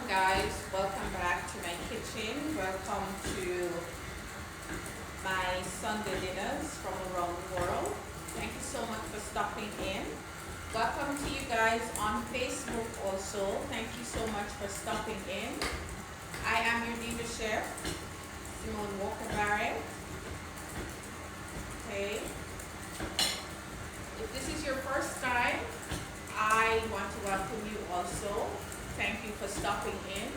guys, welcome back to my kitchen. Welcome to my Sunday dinners from around the world. Thank you so much for stopping in. Welcome to you guys on Facebook also. Thank you so much for stopping in. I am your diva chef, Chef Walker-Barrett. Okay. If this is your first time, I want to welcome you also. Thank you for stopping in.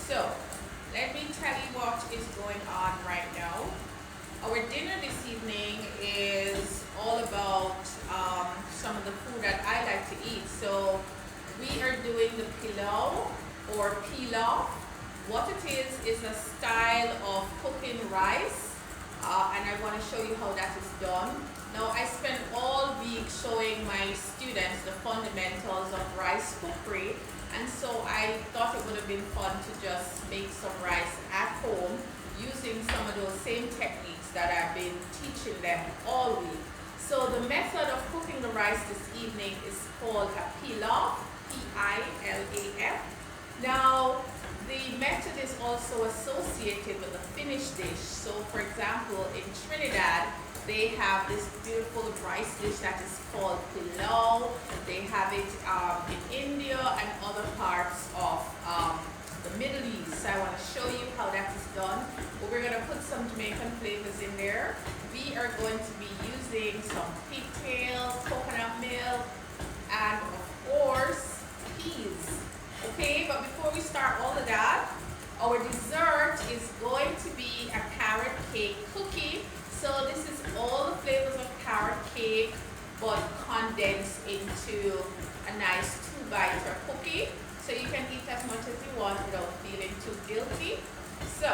So, let me tell you what is going on right now. Our dinner this evening is all about some of the food that I like to eat. So, we are doing the pilau or pilaf. What it is a style of cooking rice, and I want to show you how that is done. Now, I spent all week showing my students the fundamentals of rice cookery, and so I thought it would have been fun to just make some rice at home using some of those same techniques that I've been teaching them all week. So the method of cooking the rice this evening is called a pilaf, P-I-L-A-F. Now, the method is also associated with a finished dish. So, for example, in Trinidad, they have this beautiful rice dish that is called pilau. They have it in India and other parts of the Middle East. So I want to show you how that is done. But we're going to put some Jamaican flavors in there. We are going to be using some pigtails, coconut milk, and of course, peas. Okay, but before we start all of that, our dessert is going to be a carrot cake cookie. So this is all the flavors of carrot cake, but condensed into a nice 2-biter cookie. So you can eat as much as you want without feeling too guilty. So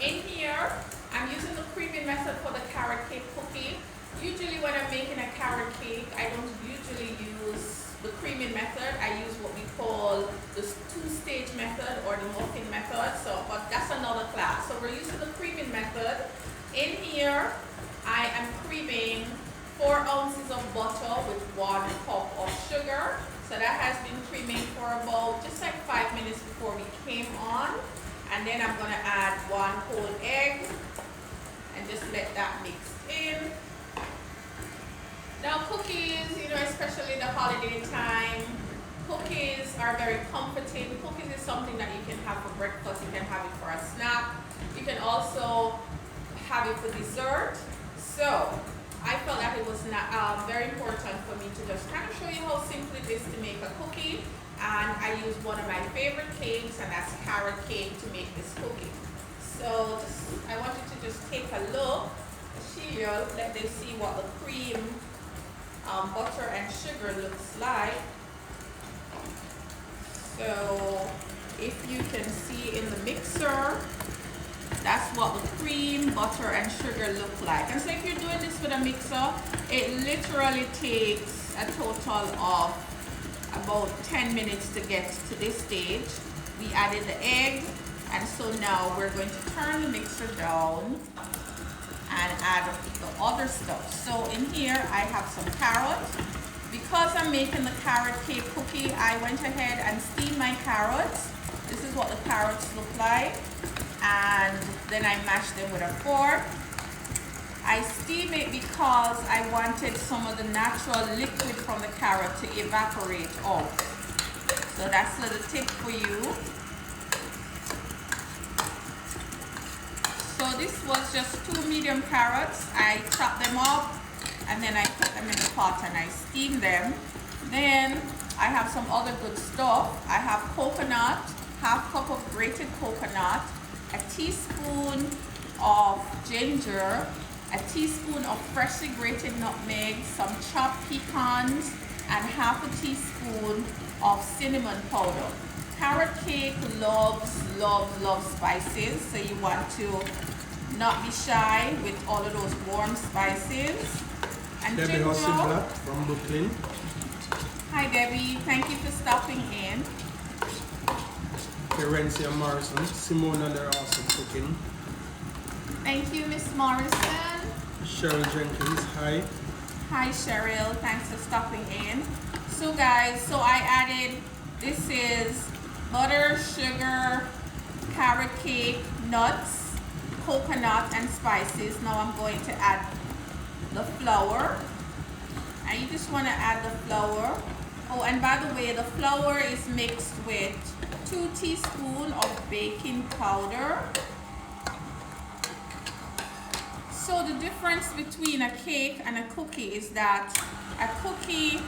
in here, I'm using the creaming method for the carrot cake cookie. Usually when I'm making a carrot cake, I don't usually use the creaming method. I use what we call the 2-stage method or the muffin method. So, but that's another class. So we're using the creaming method. In here, I am creaming 4 ounces of butter with 1 cup of sugar. So that has been creaming for about just like 5 minutes before we came on. And then I'm going to add 1 whole egg and just let that mix in. Now cookies, especially the holiday time, cookies are very comforting. Cookies is something that you can have for breakfast, you can have it for a snack. You can also have it for dessert. So I felt that it was not, very important for me to just kind of show you how simple it is to make a cookie. And I use one of my favorite cakes, and that's carrot cake, to make this cookie. So I want you to just take a look, let them see what the cream, butter and sugar looks like. So if you can see in the mixer, that's what the cream, butter and sugar look like. And so if you're doing this with a mixer, it literally takes a total of about 10 minutes to get to this stage. We added the egg, and so now we're going to turn the mixer down and add the other stuff. So in here I have some carrots. Because I'm making the carrot cake cookie, I went ahead and steamed my carrots. This is what the carrots look like. And then I mashed them with a fork. I steam it because I wanted some of the natural liquid from the carrot to evaporate out. So that's a little tip for you. So this was just 2 medium carrots. I chopped them up and then I put them in the pot and I steamed them. Then I have some other good stuff. I have coconut, half cup of grated coconut, a teaspoon of ginger, a teaspoon of freshly grated nutmeg, some chopped pecans, and half a teaspoon of cinnamon powder. Carrot cake loves spices, so you want to not be shy with all of those warm spices. And Debbie ginger. Hosibla from Brooklyn. Hi Debbie, thank you for stopping in. Terencia Morrison, Simona, they're also cooking. Thank you, Miss Morrison. Cheryl Jenkins, hi. Hi Cheryl, thanks for stopping in. So guys, I added, this is butter, sugar, carrot cake, nuts, coconut, and spices. Now I'm going to add the flour. And you just want to add the flour. Oh, and by the way, the flour is mixed with 2 teaspoons of baking powder. So the difference between a cake and a cookie is that a cookie,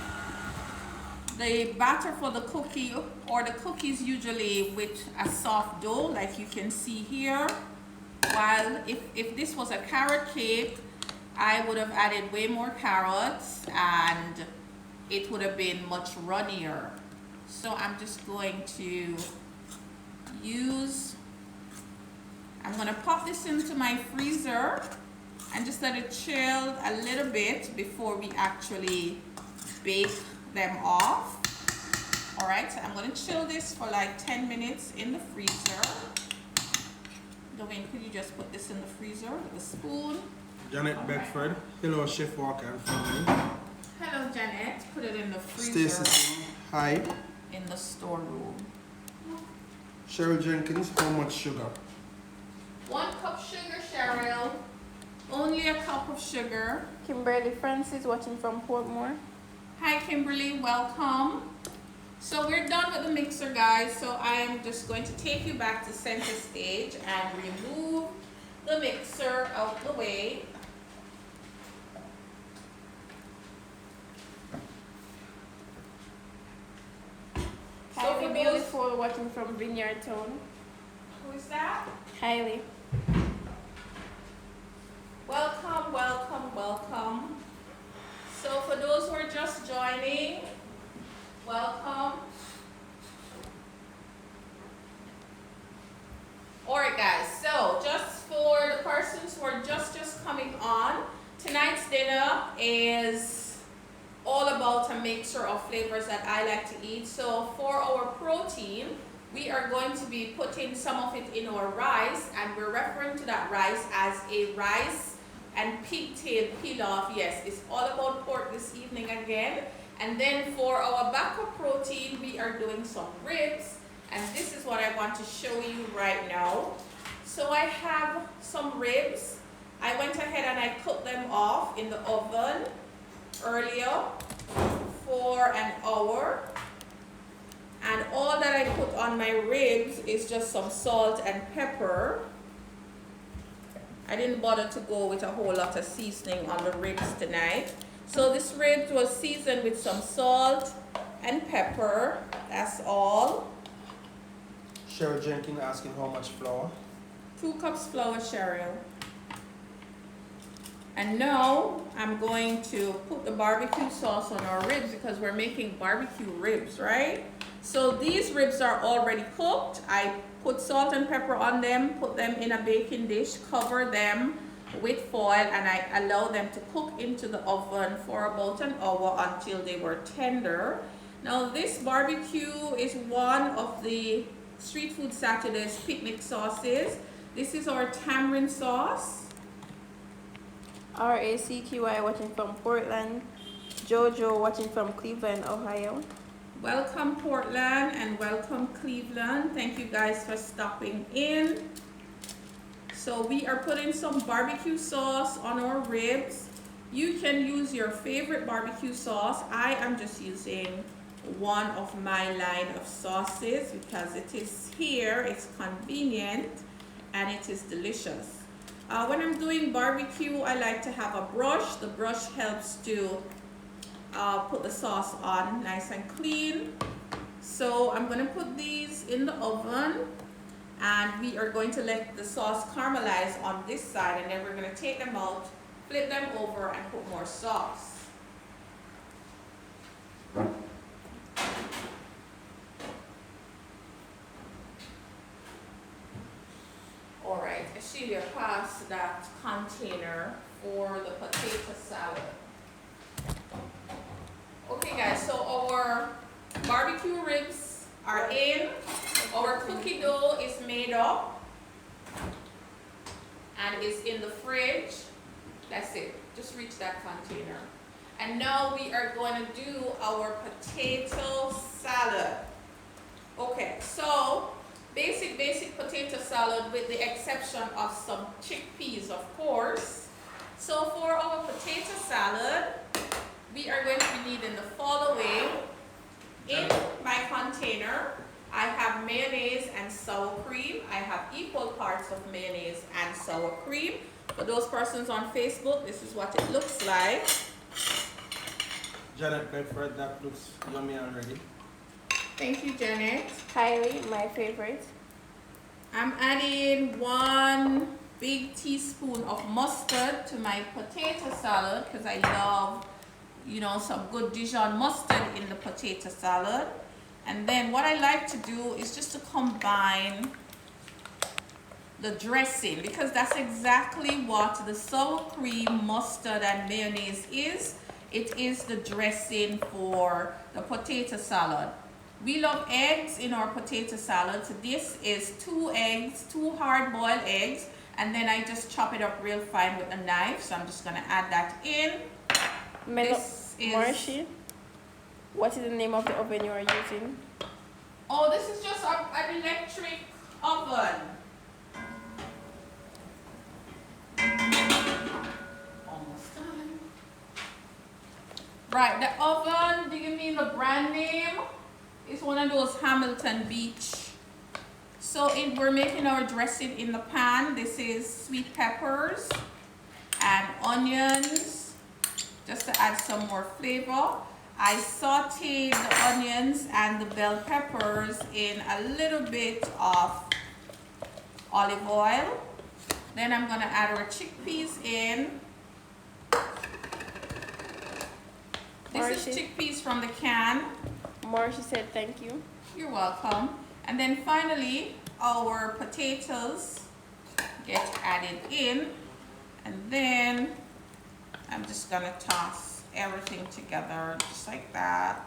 the batter for the cookie or the cookies usually with a soft dough like you can see here. While if this was a carrot cake, I would have added way more carrots and it would have been much runnier. So I'm just going to I'm going to pop this into my freezer and just let it chill a little bit before we actually bake them off. Alright, so I'm going to chill this for like 10 minutes in the freezer. Dwayne, could you just put this in the freezer with a spoon? Janet Bedford. Hello, Chef Walker and family. Hello, Janet. Put it in the freezer. Stacy, hi. In the storeroom. Cheryl Jenkins, how much sugar? 1 cup sugar, Cheryl. Only a cup of sugar. Kimberly Francis watching from Portmore. Hi, Kimberly. Welcome. So we're done with the mixer, guys. So I'm just going to take you back to center stage and remove the mixer out the way. Kylie Beautiful watching from Vineyard Town. Who is that? Kylie. Welcome, welcome, welcome. So for those who are just joining, welcome. Alright guys, so just for the persons who are just coming on, tonight's dinner is all about a mixture of flavors that I like to eat. So for our protein, we are going to be putting some of it in our rice, and we're referring to that rice as a rice and pigtail pilaf. Yes, it's all about pork this evening again. And then for our backup protein, we are doing some ribs, and this is what I want to show you right now. So I have some ribs. I went ahead and I cooked them off in the oven earlier for an hour. And all that I put on my ribs is just some salt and pepper. I didn't bother to go with a whole lot of seasoning on the ribs tonight. So this ribs was seasoned with some salt and pepper. That's all. Cheryl Jenkins asking how much flour? 2 cups flour, Cheryl. And now I'm going to put the barbecue sauce on our ribs because we're making barbecue ribs, right? So these ribs are already cooked. I put salt and pepper on them, put them in a baking dish, cover them with foil, and I allow them to cook into the oven for about an hour until they were tender. Now this barbecue is one of the Street Food Saturdays picnic sauces. This is our tamarind sauce. RACQI watching from Portland. Jojo watching from Cleveland, Ohio. Welcome Portland and welcome Cleveland. Thank you guys for stopping in. So we are putting some barbecue sauce on our ribs. You can use your favorite barbecue sauce. I am just using one of my line of sauces because it is here, it's convenient, and it is delicious. When I'm doing barbecue, I like to have a brush. The brush helps to put the sauce on nice and clean. So I'm going to put these in the oven, and we are going to let the sauce caramelize on this side, and then we're going to take them out, flip them over, and put more sauce. Alright, Ashelia, pass that container for the potato salad. Okay guys, so our barbecue ribs are in, our cookie dough is made up and is in the fridge. That's it, just reach that container. And now we are going to do our potato salad. Okay, so basic potato salad with the exception of some chickpeas, of course. So for our potato salad, we are going to be needing the following. In my container, I have mayonnaise and sour cream. I have equal parts of mayonnaise and sour cream. For those persons on Facebook, this is what it looks like. Janet Bedford, that looks yummy already. Thank you, Janet. Kylie, my favorite. I'm adding 1 big teaspoon of mustard to my potato salad because I love, you know, some good Dijon mustard in the potato salad. And then what I like to do is just to combine the dressing, because that's exactly what the sour cream, mustard, and mayonnaise is. It is the dressing for the potato salad. We love eggs in our potato salad. So this is 2 eggs, 2 hard-boiled eggs, and then I just chop it up real fine with a knife. So I'm just gonna add that in. This is Marshy, what is the name of the oven you are using? Oh, this is just an electric oven. Almost done. Right, the oven, do you mean the brand name? It's one of those Hamilton Beach. So we're making our dressing in the pan. This is sweet peppers and onions, just to add some more flavor. I sauteed the onions and the bell peppers in a little bit of olive oil. Then I'm gonna add our chickpeas in. This is chickpeas from the can. Marshy said thank you. You're welcome. And then finally, our potatoes get added in. And then I'm just gonna toss everything together just like that.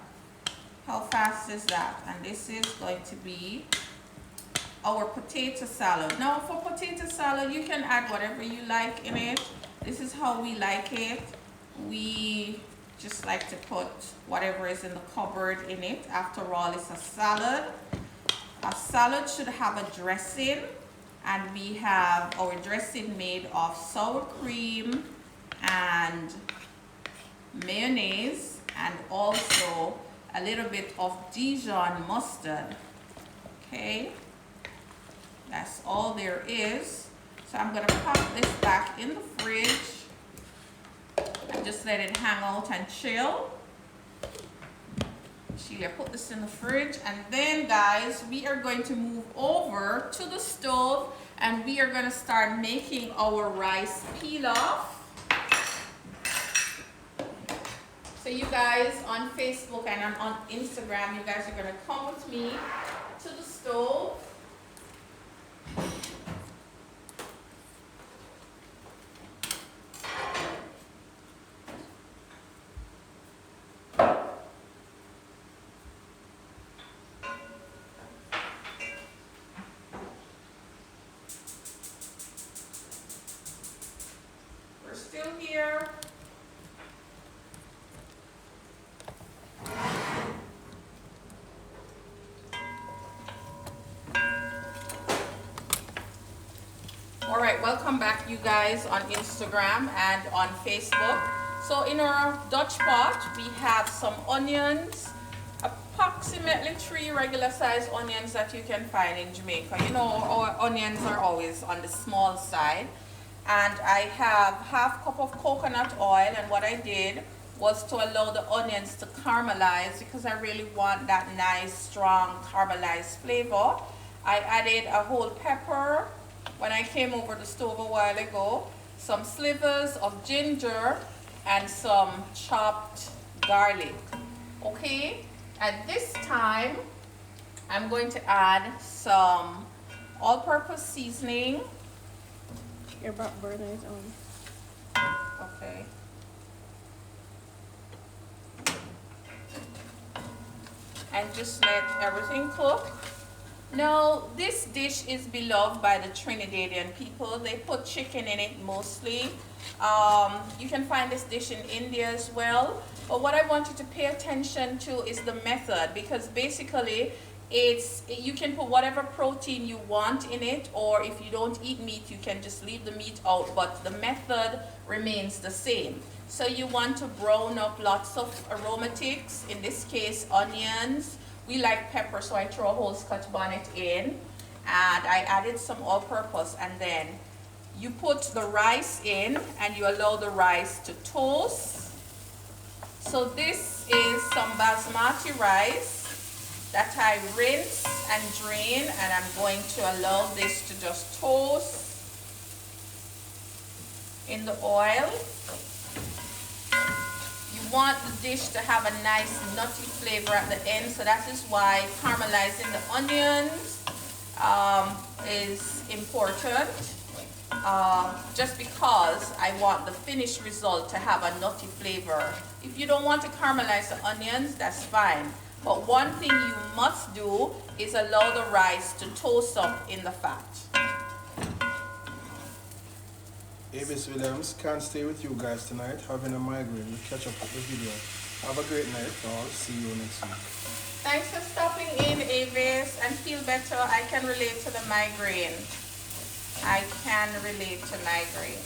How fast is that? And this is going to be our potato salad. Now for potato salad, you can add whatever you like in it. This is how we like it. We just like to put whatever is in the cupboard in it. After all, it's a salad. A salad should have a dressing, and we have our dressing made of sour cream and mayonnaise, and also a little bit of Dijon mustard. Okay, that's all there is. So I'm gonna pop this back in the fridge and just let it hang out and chill. Sheila, put this in the fridge, and then guys, we are going to move over to the stove and we are going to start making our rice pilaf. So you guys on Facebook and on Instagram, you guys are going to come with me to the stove. We're still here. All right, welcome back you guys on Instagram and on Facebook. So in our Dutch pot, we have some onions, approximately 3 regular size onions that you can find in Jamaica. You know, our onions are always on the small side. And I have half cup of coconut oil, and what I did was to allow the onions to caramelize because I really want that nice, strong caramelized flavor. I added a whole pepper when I came over the stove a while ago, some slivers of ginger, and some chopped garlic. Okay, at this time, I'm going to add some all-purpose seasoning. Your back burner is on. Okay. And just let everything cook. Now, this dish is beloved by the Trinidadian people. They put chicken in it mostly. You can find this dish in India as well. But what I want you to pay attention to is the method, because basically You can put whatever protein you want in it, or if you don't eat meat, you can just leave the meat out, but the method remains the same. So you want to brown up lots of aromatics, in this case onions. We like pepper, so I throw a whole Scotch bonnet in, and I added some all-purpose, and then you put the rice in and you allow the rice to toast. So this is some basmati rice that I rinse and drain, and I'm going to allow this to just toast in the oil. You want the dish to have a nice nutty flavor at the end, so that is why caramelizing the onions is important. Just because I want the finished result to have a nutty flavor. If you don't want to caramelize the onions, that's fine. But one thing you must do is allow the rice to toast up in the fat. Avis Williams can't stay with you guys tonight, having a migraine. We'll catch up with the video. Have a great night. I'll see you next week. Thanks for stopping in, Avis, and feel better. I can relate to the migraine. I can relate to migraine.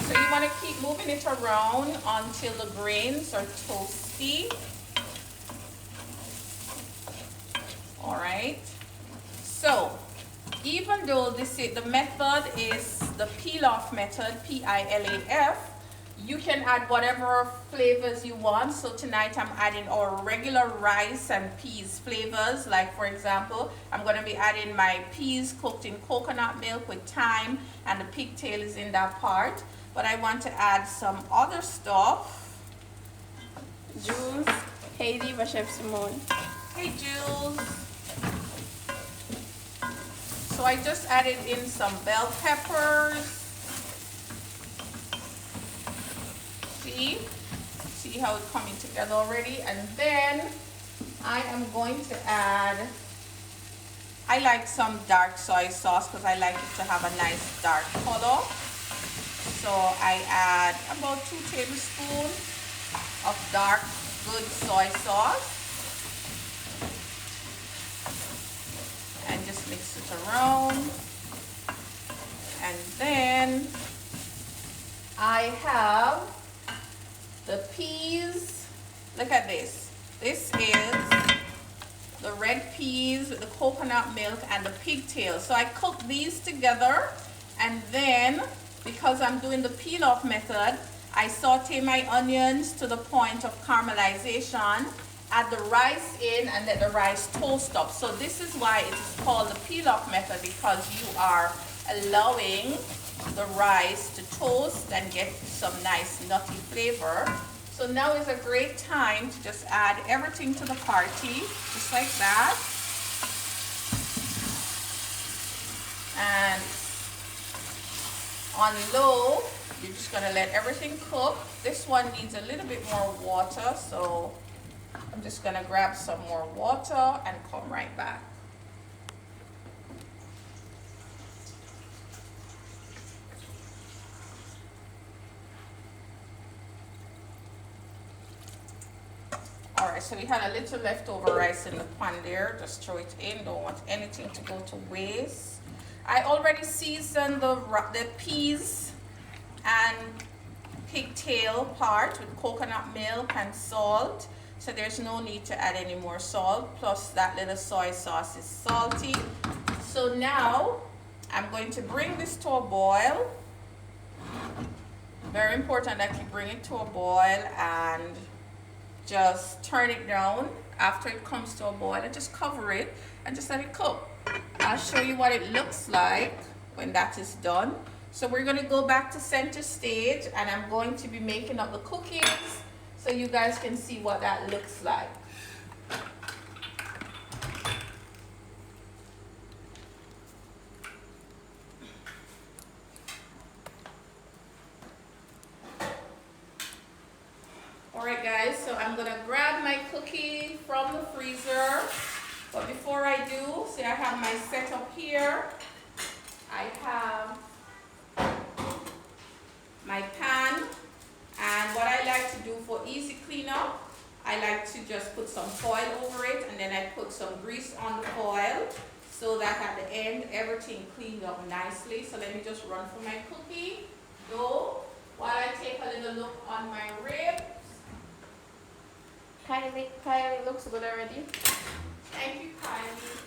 So you want to keep moving it around until the grains are toasty. All right. So even though the method is the peel-off method, P-I-L-A-F, you can add whatever flavors you want. So tonight I'm adding our regular rice and peas flavors. Like for example, I'm going to be adding my peas cooked in coconut milk with thyme, and the pigtail is in that part. But I want to add some other stuff. Jules, Heidi, Chef Simone. Hey Jules. So I just added in some bell peppers. See how it's coming together already? And then I am going to add, I like some dark soy sauce because I like it to have a nice dark color. So I add about 2 tablespoons of dark good soy sauce. And just mix it around. And then I have the peas. Look at this. This is the red peas with the coconut milk and the pigtail. So I cook these together, and then because I'm doing the peel-off method, I saute my onions to the point of caramelization, add the rice in, and let the rice toast up. So this is why it is called the peel-off method, because you are allowing the rice to toast and get some nice nutty flavor. So now is a great time to just add everything to the party, just like that. And on low, you're just gonna let everything cook. This one needs a little bit more water, so I'm just gonna grab some more water and come right back. Alright, so we had a little leftover rice in the pan there. Just throw it in. Don't want anything to go to waste. I already seasoned the peas and pigtail part with coconut milk and salt. So there's no need to add any more salt. Plus that little soy sauce is salty. So now I'm going to bring this to a boil. Very important that you bring it to a boil and just turn it down after it comes to a boil, and just cover it and just let it cook. I'll show you what it looks like when that is done. So we're going to go back to center stage, and I'm going to be making up the cookies so you guys can see what that looks like. Alright guys, so I'm going to grab my cookie from the freezer. But before I do, see, I have my setup here. I have my pan, and what I like to do for easy cleanup, I like to just put some foil over it, and then I put some grease on the foil so that at the end everything cleaned up nicely. So let me just run for my cookie dough while I take a little look on my ribs. Kylie looks good already. Thank you, Kylie.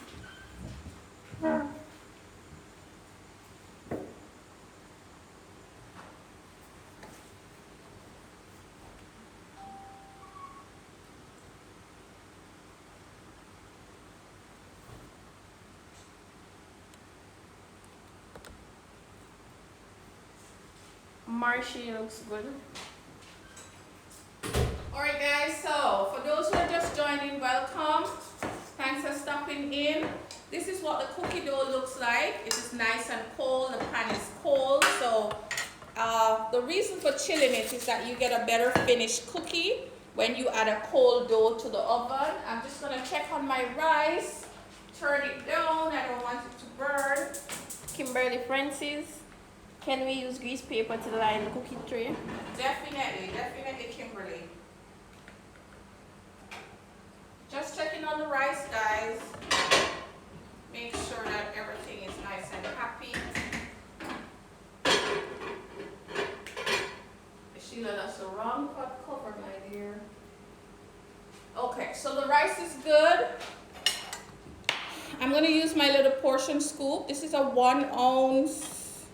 Marshy looks good. Alright guys, so for those who are just joining, welcome. Thanks for stopping in. This is what the cookie dough looks like. It is nice and cold. The pan is cold. So the reason for chilling it is that you get a better finished cookie when you add a cold dough to the oven. I'm just going to check on my rice. Turn it down. I don't want it to burn. Kimberly Francis, can we use grease paper to line the cookie tray? Definitely, Kimberly. Just checking on the rice, guys. Make sure that everything is nice and happy. Sheila, that's the wrong pot cover, my dear. Okay, so the rice is good. I'm going to use my little portion scoop. This is a 1 ounce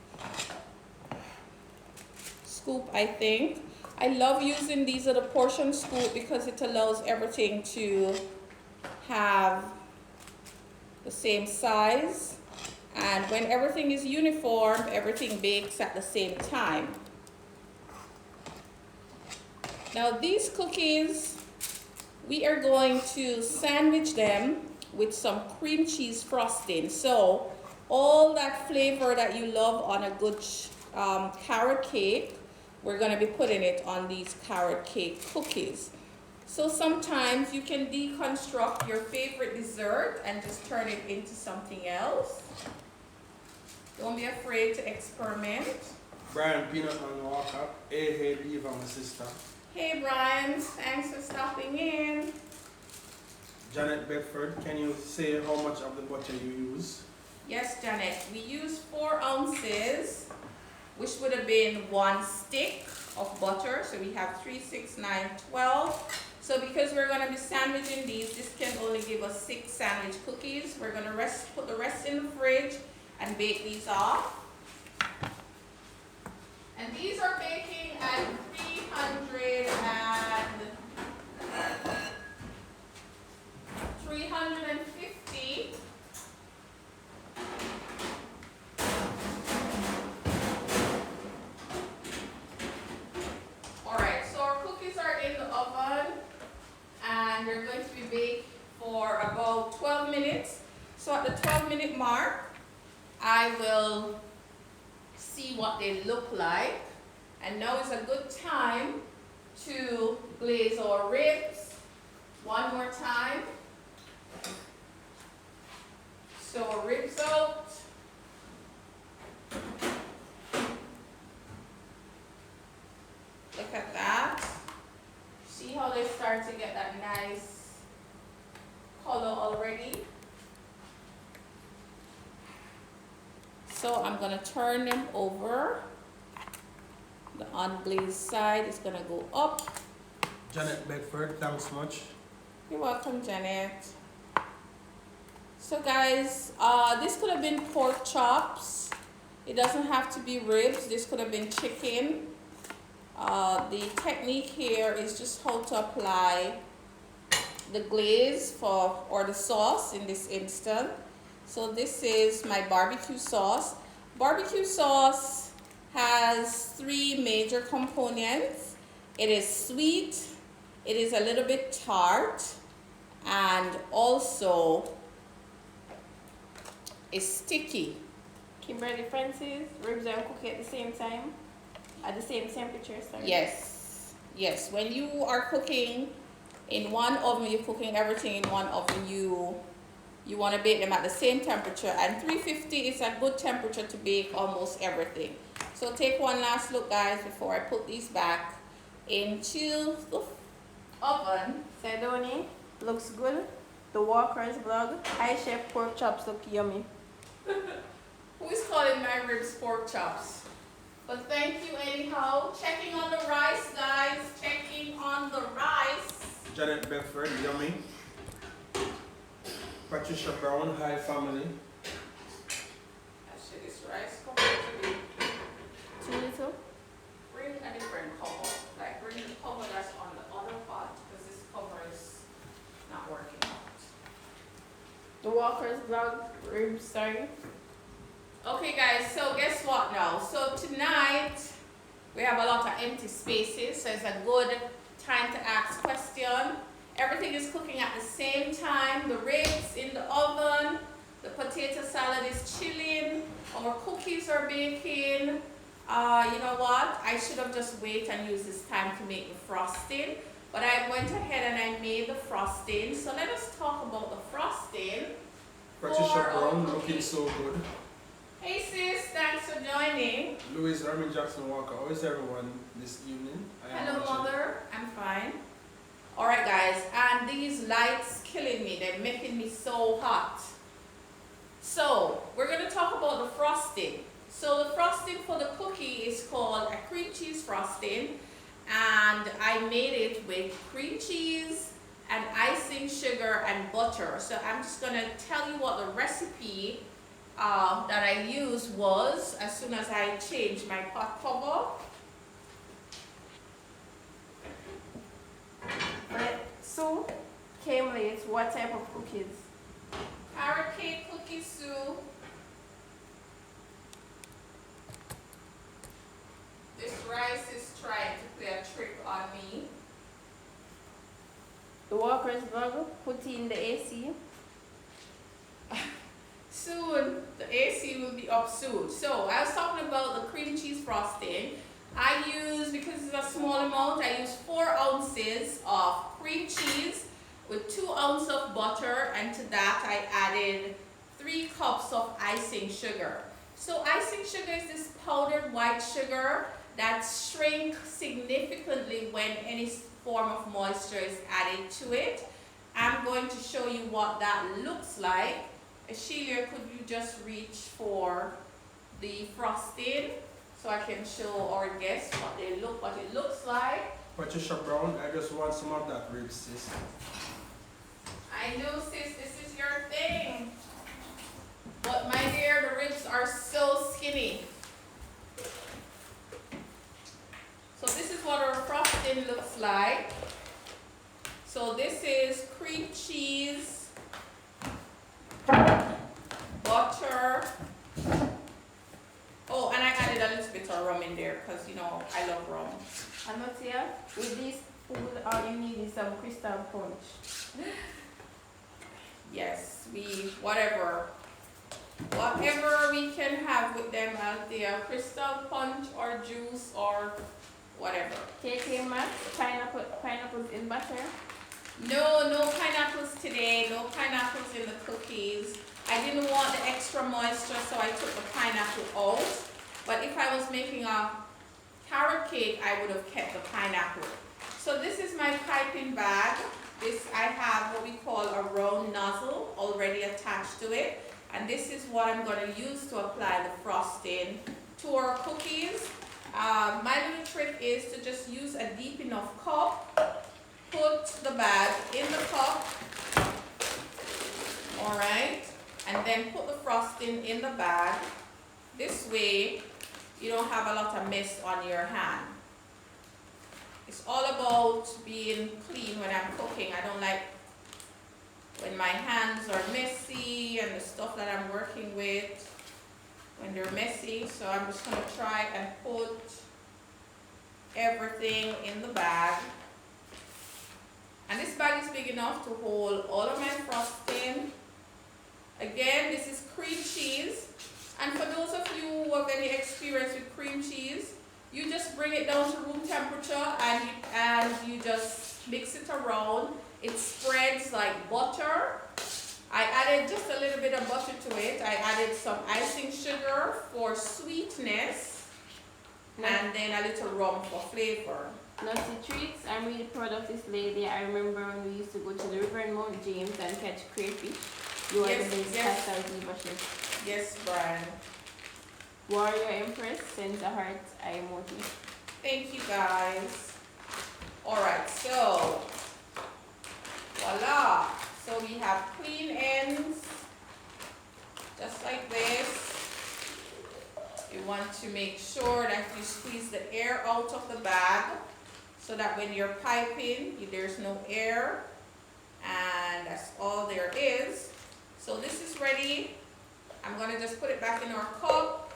scoop, I think. I love using these little portion scoop because it allows everything to have the same size, and when everything is uniform, everything bakes at the same time. Now these cookies, we are going to sandwich them with some cream cheese frosting. So all that flavor that you love on a good carrot cake, we're going to be putting it on these carrot cake cookies. So sometimes you can deconstruct your favorite dessert and just turn it into something else. Don't be afraid to experiment. Brian Peanut Man Walker. Hey, Diva, my sister. Hey Brian, thanks for stopping in. Janet Bedford, can you say how much of the butter you use? Yes, Janet, we use 4 ounces, which would have been 1 stick of butter. So we have 3, 6, 9, 12. So because we're going to be sandwiching these, this can only give us 6 sandwich cookies. We're going to put the rest in the fridge and bake these off. And these are baking at 350. Alright, so our cookies are in the oven and they're going to be baked for about 12 minutes. So at the 12-minute mark, I will see what they look like. And now is a good time to glaze our ribs. One more time. So our ribs out. Look at that. See how they start to get that nice color already? So I'm going to turn them over. The unglazed side is going to go up. Janet Bedford, thanks much. You're welcome, Janet. So guys, this could have been pork chops. It doesn't have to be ribs. This could have been chicken. The technique here is just how to apply the glaze or the sauce in this instant. So this is my barbecue sauce. Barbecue sauce has 3 major components. It is sweet, it is a little bit tart, and also is sticky. Kimberly Francis, ribs and cookie at the same time, at the same temperature, sorry. Yes, yes. When you are cooking in one oven, you're cooking everything in one oven, you want to bake them at the same temperature, and 350 is a good temperature to bake almost everything. So take one last look, guys, before I put these back into the oven. Sedoni looks good. The Walker's vlog. Hi chef, pork chops look yummy. Who is calling my ribs pork chops? But thank you anyhow. Checking on the rice, guys. Checking on the rice. Janet Bedford, yummy. Patricia Brown, hi family. Actually, this rice cover to be. Too little. Bring a different cover. Like bring the cover that's on the other pot because this cover is not working out. The Walker's vlog ribs, sorry. Okay guys, so guess what now? So tonight we have a lot of empty spaces, so it's a good time to ask questions. Everything is cooking at the same time. The ribs in the oven, the potato salad is chilling, our cookies are baking. You know what? I should have just waited and used this time to make the frosting, but I went ahead and I made the frosting. So let us talk about the frosting. Patricia Brown, looking so good. Hey sis, thanks for joining. Louise Herman Jackson Walker, how is everyone this evening? Hello mother, I'm fine. Alright guys, and these lights killing me, they're making me so hot. So, we're going to talk about the frosting. So the frosting for the cookie is called a cream cheese frosting, and I made it with cream cheese and icing sugar and butter. So I'm just going to tell you what the recipe that I used was as soon as I changed my pot cover. Sue came late. What type of cookies? Carrot cake cookie Sue. This rice is trying to play a trick on me. The Walker's vlog, put in the AC. Soon, the AC will be up soon. So, I was talking about the cream cheese frosting. I use, because it's a small amount, I use 4 ounces of cream cheese with 2 ounces of butter, and to that I added 3 cups of icing sugar. So icing sugar is this powdered white sugar that shrinks significantly when any form of moisture is added to it. I'm going to show you what that looks like. Sheila, could you just reach for the frosting so I can show our guests what it looks like? Patricia Brown, I just want some of that ribs, sis. I know, sis, this is your thing. But my dear, the ribs are so skinny. So this is what our frosting looks like. So this is cream cheese, butter. Oh, and I added a little bit of rum in there because, you know, I love rum. And not here, with this food, all you need is some crystal punch. Yes, whatever we can have with them out there, crystal punch or juice or whatever. KK Maxx, pineapples in butter. No pineapples today, no pineapples in the cookies. I didn't want the extra moisture, so I took the pineapple out. But if I was making a carrot cake, I would have kept the pineapple. So this is my piping bag. I have what we call a round nozzle already attached to it. And this is what I'm going to use to apply the frosting to our cookies. My little trick is to just use a deep enough cup. Put the bag in the cup. Alright. And then put the frosting in the bag. This way, you don't have a lot of mess on your hand. It's all about being clean when I'm cooking. I don't like when my hands are messy and the stuff that I'm working with, when they're messy. So I'm just going to try and put everything in the bag. And this bag is big enough to hold all of my frosting. Again, this is cream cheese. And for those of you who have any experience with cream cheese, you just bring it down to room temperature and you just mix it around. It spreads like butter. I added just a little bit of butter to it. I added some icing sugar for sweetness and then a little rum for flavor. Nutty treats. I'm really proud of this lady. I remember when we used to go to the river in Mount James and catch crayfish. You are Yes, the best yes. pasta diva chef. Yes, Brian. Warrior Empress sends a heart emoji. Thank you guys. Alright, so voila. So we have clean ends, just like this. You want to make sure that you squeeze the air out of the bag so that when you're piping, there's no air, and that's all there is. So this is ready. I'm gonna just put it back in our cup.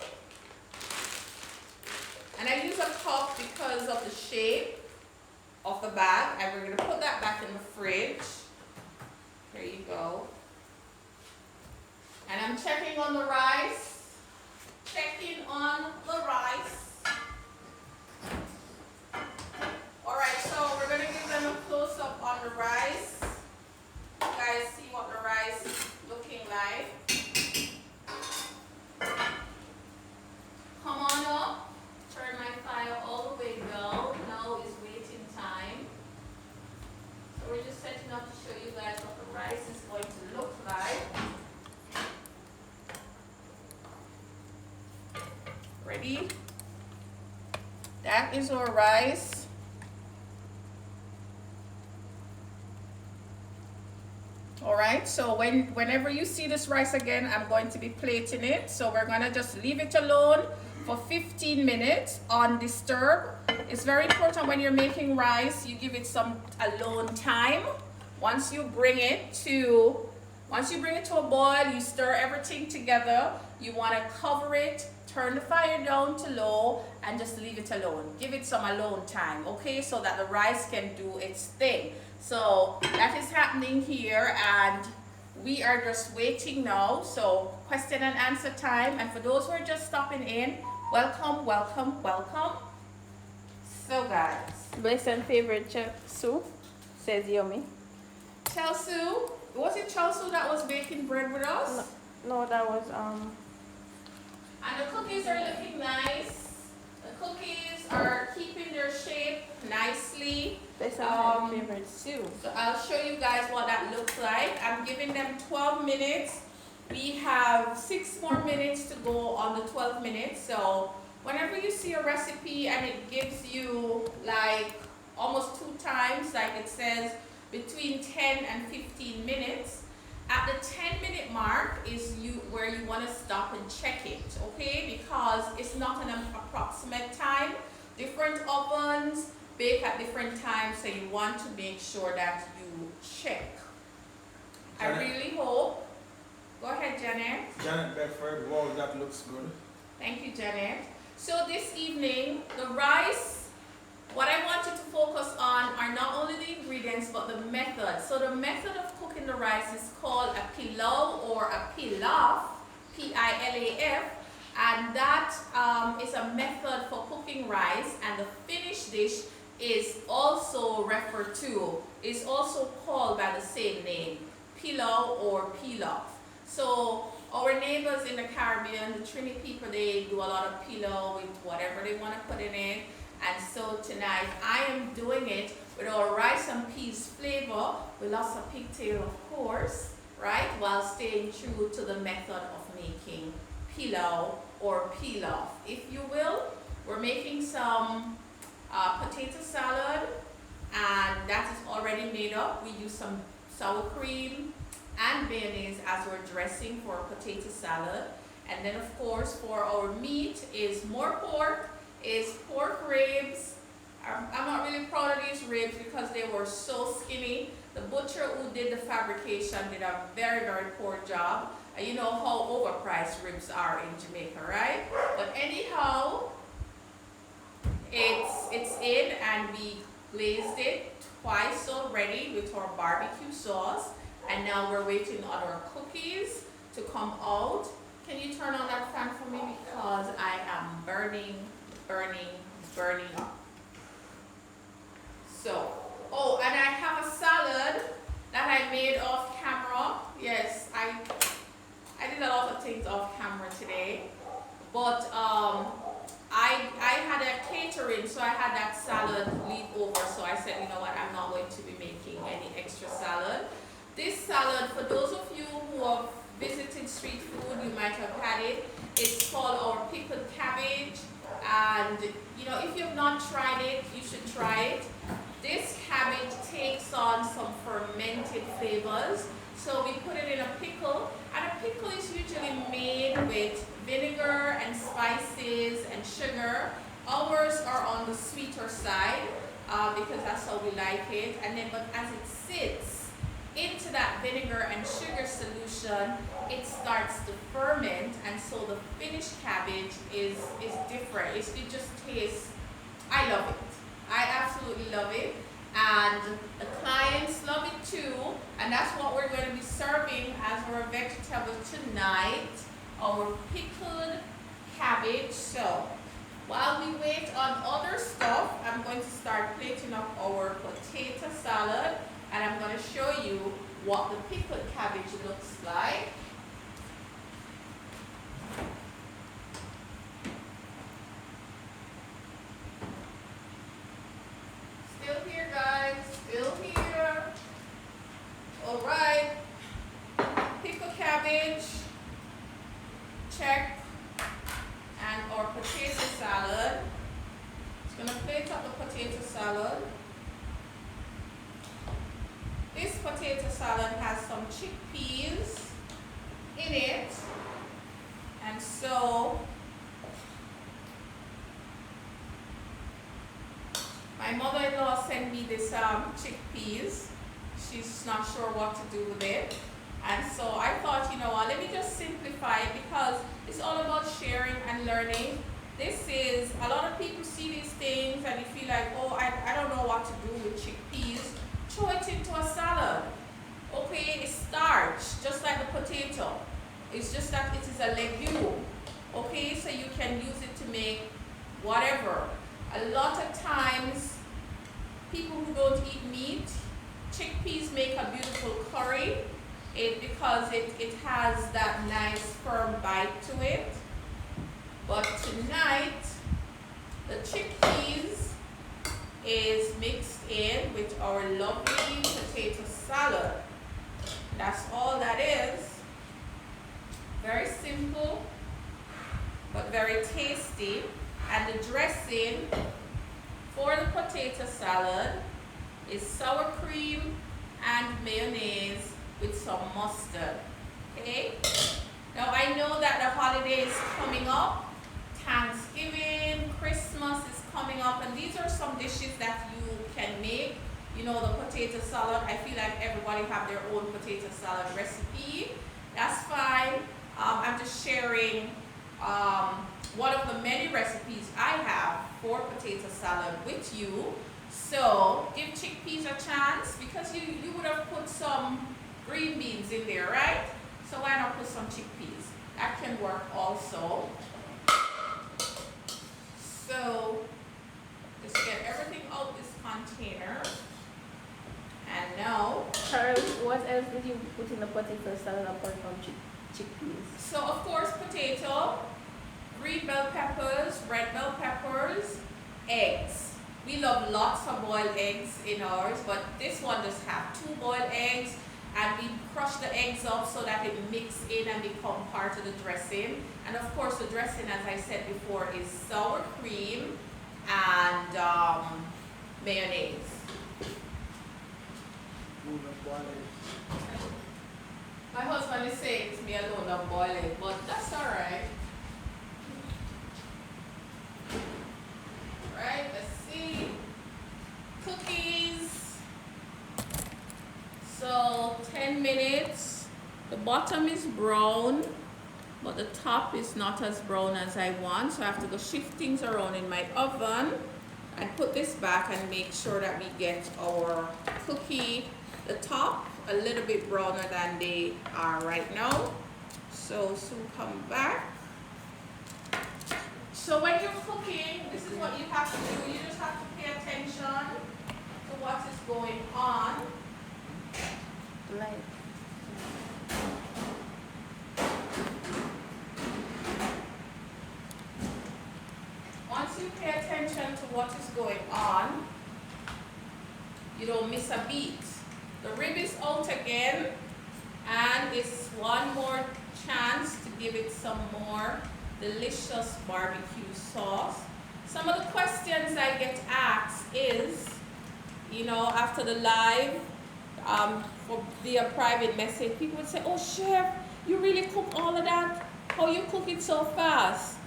And I use a cup because of the shape of the bag, and we're gonna put that back in the fridge. There you go. And I'm checking on the rice. Checking on the rice. Alright, so we're gonna give them a close-up on the rice. You guys see what the rice is looking like. Come on up. Turn my fire all the way down. Now is waiting time. So we're just setting up to show you guys what the rice is going to look like. Ready? That is our rice. Alright, so whenever you see this rice again, I'm going to be plating it. So we're gonna just leave it alone for 15 minutes undisturbed. It's very important when you're making rice, you give it some alone time. Once you bring it to a boil, you stir everything together. You want to cover it, turn the fire down to low, and just leave it alone. Give it some alone time, okay, so that the rice can do its thing. So that is happening here, and we are just waiting now. So question and answer time. And for those who are just stopping in, welcome, welcome, welcome. So guys, Blessed and favorite chef Sue says yummy. Chelsea, was it Chelsea that was baking bread with us? No, that was And the cookies are looking nice. The cookies are keeping their shape nicely. Blessed and favorite Sue. So I'll show you guys what that looks like. I'm giving them 12 minutes. We have 6 more minutes to go on the 12 minutes. So whenever you see a recipe and it gives you like almost 2 times, like it says between 10 and 15 minutes, at the 10-minute mark is where you want to stop and check it, okay? Because it's not an approximate time. Different ovens bake at different times, so you want to make sure that you check. Janet. I really hope. Go ahead, Janet. Janet Bedford, wow, that looks good. Thank you, Janet. So this evening, the rice, what I want you to focus on are not only the ingredients, but the method. So the method of cooking the rice is called a pilau or a pilaf, P-I-L-A-F, and that is a method for cooking rice, and the finished dish is also referred to, is also called by the same name, pilau or pilaf. So our neighbors in the Caribbean, the Trini people, they do a lot of pilau with whatever they want to put in it. And so tonight I am doing it with our rice and peas flavor with lots of pigtail, of course, right? While staying true to the method of making pilau or pilaf, if you will. We're making some potato salad, and that is already made up. We use some sour cream and mayonnaise as our dressing for potato salad. And then of course for our meat is more pork, is pork ribs. I'm not really proud of these ribs because they were so skinny. The butcher who did the fabrication did a very, very poor job. And you know how overpriced ribs are in Jamaica, right? But anyhow, it's in, and we glazed it twice already with our barbecue sauce. And now we're waiting on our cookies to come out. Can you turn on that fan for me, because I am burning up. So, oh, and I have a salad that I made off camera. Yes, I did a lot of things off camera today, but I had a caterer catering, so I had that salad leave over, so I said, you know what, I'm not going to be making any extra salad. This salad, for those of you who have visited street food, you might have had it. It's called our Pickled Cabbage, and you know, if you've not tried it, you should try it. This cabbage takes on some fermented flavors, so we put it in a pickle, and a pickle is usually made with vinegar and spices and sugar. Ours are on the sweeter side because that's how we like it. And then, but as it sits into that vinegar and sugar solution, it starts to ferment, and so the finished cabbage is different. It just tastes, I love it. I absolutely love it. And the clients love it too. And that's what we're going to be serving as our vegetable tonight, our pickled cabbage. So while we wait on other stuff, I'm going to start plating up our potato salad, and I'm going to show you what the pickled cabbage looks like. Still here, guys, still here. All right, pickled cabbage, check. And our potato salad. Just gonna plate up the potato salad. This potato salad has some chickpeas in it, and so my mother-in-law sent me this chickpeas. She's not sure what to do with it. And so I thought, you know what, let me just simplify it, because it's all about sharing and learning. This is, a lot of people see these things and you feel like, oh, I don't know what to do with chickpeas. Throw it into a salad. Okay, it's starch, just like the potato. It's just that it is a legume. Okay, so you can use it to make whatever. A lot of times, people who don't eat meat, chickpeas make a beautiful curry. Because it has that nice firm bite to it. But tonight, the chickpeas is mixed in with our lovely potato salad. That's all that is. Very simple, but very tasty. And the dressing for the potato salad is sour cream and mayonnaise with some mustard. Okay? Now I know that the holiday is coming up. Thanksgiving, Christmas is coming up, and these are some dishes that you can make. You know, the potato salad, I feel like everybody have their own potato salad recipe. That's fine. I'm just sharing one of the many recipes I have for potato salad with you. So give chickpeas a chance, because you would have put some green beans in there, right? So why not put some chickpeas? That can work also. So just get everything out this container. And now, Charles, what else did you put in the potato salad apart from chickpeas? so of course potato, green bell peppers, red bell peppers, eggs. We love lots of boiled eggs in ours, but this one just have 2 boiled eggs, and we crush the eggs up so that it mix in and become part of the dressing. And of course the dressing, as I said before, is sour cream and mayonnaise. My husband is saying it's me alone that boil it, but that's alright. Right, let's see. Cookies. So 10 minutes. The bottom is brown, but the top is not as brown as I want. So I have to go shift things around in my oven and put this back and make sure that we get our cookie, the top, a little bit browner than they are right now. So soon come back. So when you're cooking, this is what you have to do. You just have to pay attention to what is going on. Like, Once you pay pay attention to what is going on, you don't miss a beat. The rib is out again, and it's one more chance to give it some more delicious barbecue sauce. Some of the questions I get asked is, you know, after the live, via private message, people would say, oh chef, you really cook all of that? How you cook it so fast?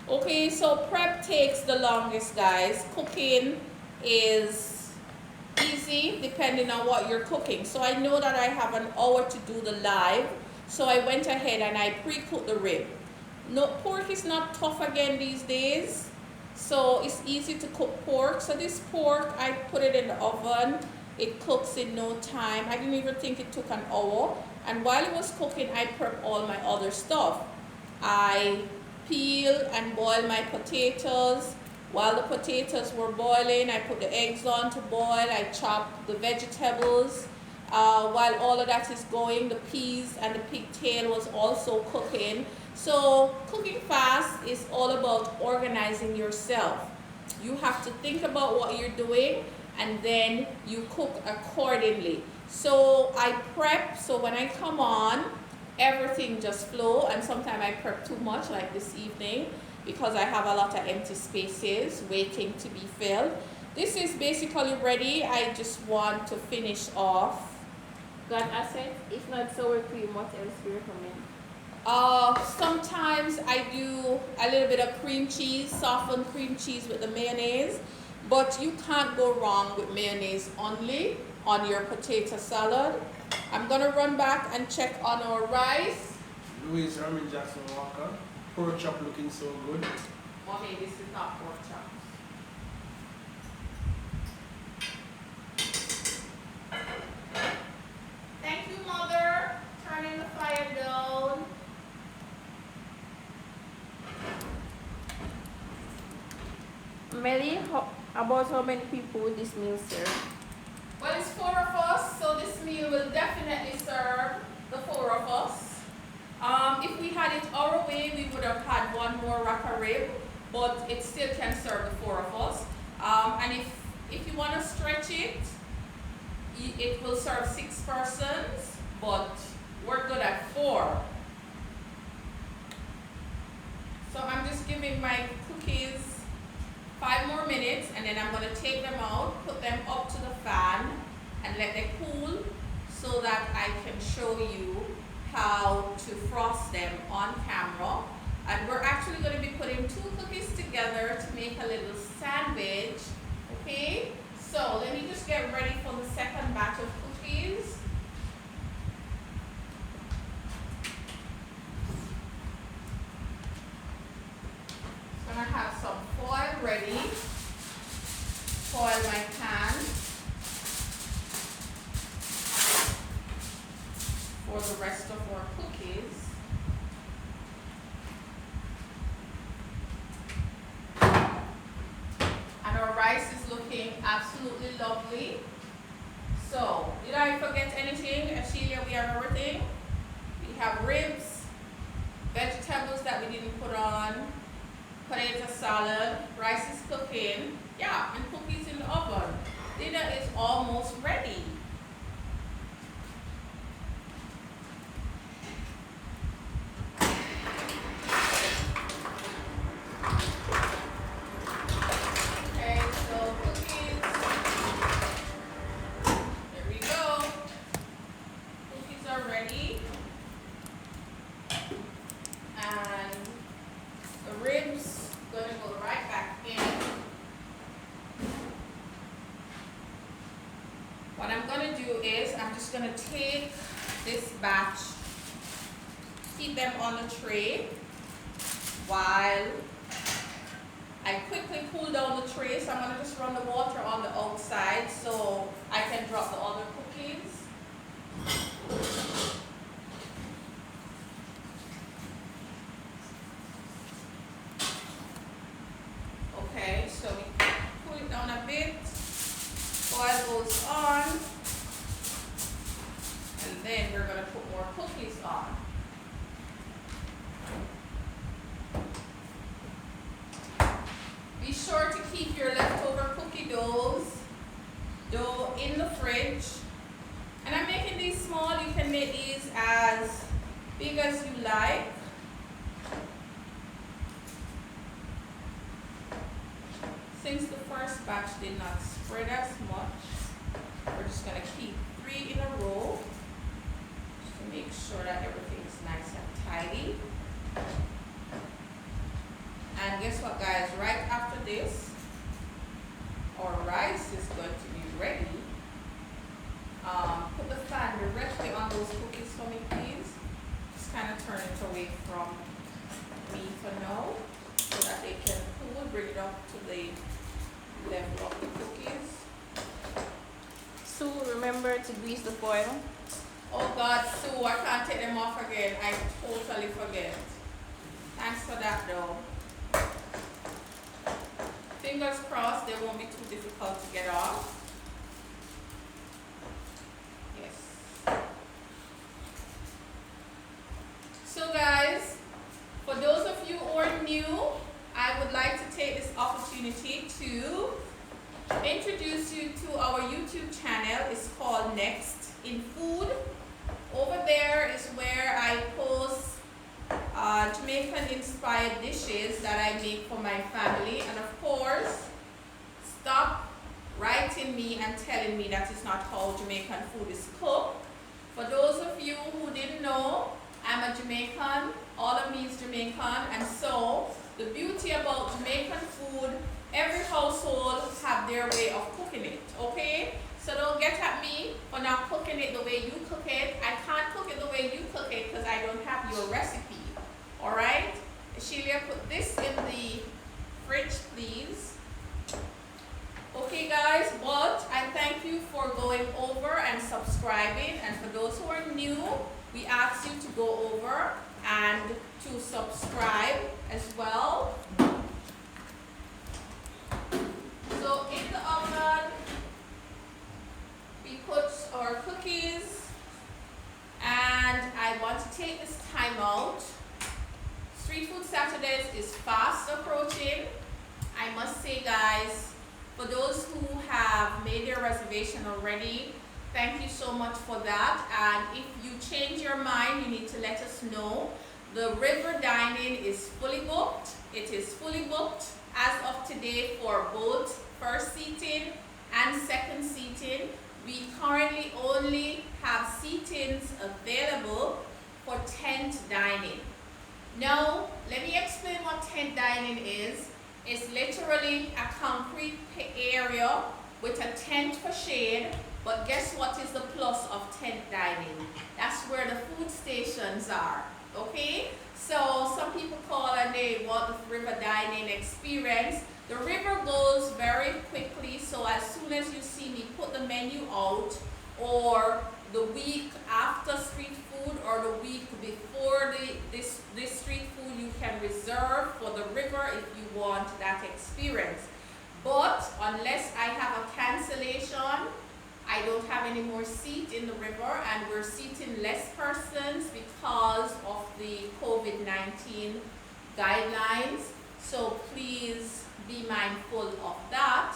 Okay, so prep takes the longest, guys. Cooking is easy depending on what you're cooking. So I know that I have an hour to do the live, so I went ahead and I pre-cooked the rib. No, pork is not tough again these days, so it's easy to cook pork. So this pork, I put it in the oven. It cooks in no time. I didn't even think it took an hour. And while it was cooking, I prepped all my other stuff. I peel and boil my potatoes. While the potatoes were boiling, I put the eggs on to boil. I chopped the vegetables. While all of that is going, the peas and the pigtail was also cooking. So cooking fast is all about organizing yourself. You have to think about what you're doing and then you cook accordingly. So I prep, so when I come on, everything just flow, and sometimes I prep too much, like this evening, because I have a lot of empty spaces waiting to be filled. This is basically ready. I just want to finish off. Got assets? If not sour cream, what else do you recommend? Sometimes I do a little bit of cream cheese, softened cream cheese with the mayonnaise, but you can't go wrong with mayonnaise only on your potato salad. I'm gonna run back and check on our rice. Louise Herman Jackson Walker. Pork chop looking so good. Okay, this is not pork chops. Thank you, Mother. Turning the fire down. Melly, about how many people would this meal serve? Well, it's 4 of us, so this meal will definitely serve the 4 of us. If we had it our way, we would have had one more rack of rib, but it still can serve the 4 of us. And if you want to stretch it, it will serve 6 persons, but we're good at 4. So I'm just giving my cookies 5 more minutes, and then I'm going to take them out, put them up to the fan, and let them cool so that I can show you how to frost them on camera. And we're actually going to be putting 2 cookies together to make a little sandwich. Okay, so let me just get ready for the second batch of cookies. I'm going to have some foil ready. Foil my pan for the rest of our cookies. And our rice is looking absolutely lovely. So, did I forget anything? Ashelia, we have everything. We have ribs, vegetables that we didn't put on, potato salad, rice is cooking, yeah, and cookies in the oven. Dinner is almost ready. Okay, so cookies, there we go. Cookies are ready. And the ribs gonna go right back in. What I'm gonna do is I'm just gonna take this batch, keep them on the tray while I quickly cool down the tray. So I'm gonna just run the water on the outside so I can drop the other cookies. Okay, so we cool it down a bit. Foil goes on, and then we're going to put more cookies on. Be sure cookies as big as you like. Since the first batch did not spread as much, we're just going to keep 3 in a row just to make sure that everything is nice and tidy. And guess what, guys? Right after this, our rice is going to be ready. Put the fan directly on those cookies for me, please. Just kind of turn it away from me for now so that they can cool. Bring it up to the level of the cookies. Sue, remember to grease the foil. Oh God, Sue, I can't take them off again. I totally forget. Thanks for that though. Fingers crossed they won't be too difficult to get off. Yes. So guys, for those of you who are new, I would like to take this opportunity to introduce you to our YouTube channel. It's called Next in Food. Over there is where I post Jamaican inspired dishes that I make for my family, and of course stop writing me and telling me that it's not how Jamaican food is cooked. For those of you who didn't know, I'm a Jamaican, all of me is Jamaican, and so the beauty about Jamaican food, every household have their way of cooking it, okay? So don't get at me for not cooking it the way you cook it. I can't cook it the way you cook it because I don't have your recipe. Alright? Sheila, put this in the fridge, please. Okay guys, but I thank you for going over and subscribing, and for those who are new, we ask you to go over and to subscribe as well. So in the oven, we put our cookies, and I want to take this time out. Street Food Saturdays is fast approaching. I must say guys, for those who have made their reservation already, thank you so much for that. And if you change your mind, you need to let us know. The river dining is fully booked. It is fully booked as of today for both first seating and second seating. We currently only have seatings available for tent dining. Now, let me explain what tent dining is. It's literally a concrete area with a tent for shade, but guess what is the plus of tent dining? That's where the food stations are, okay? So some people call and they want the river dining experience. The river goes very quickly, so as soon as you see me put the menu out, or the week after street food or the week before this street food, you can reserve for the river if you want that experience. But unless I have a cancellation, I don't have any more seat in the river, and we're seating less persons because of the COVID-19 guidelines. So please be mindful of that.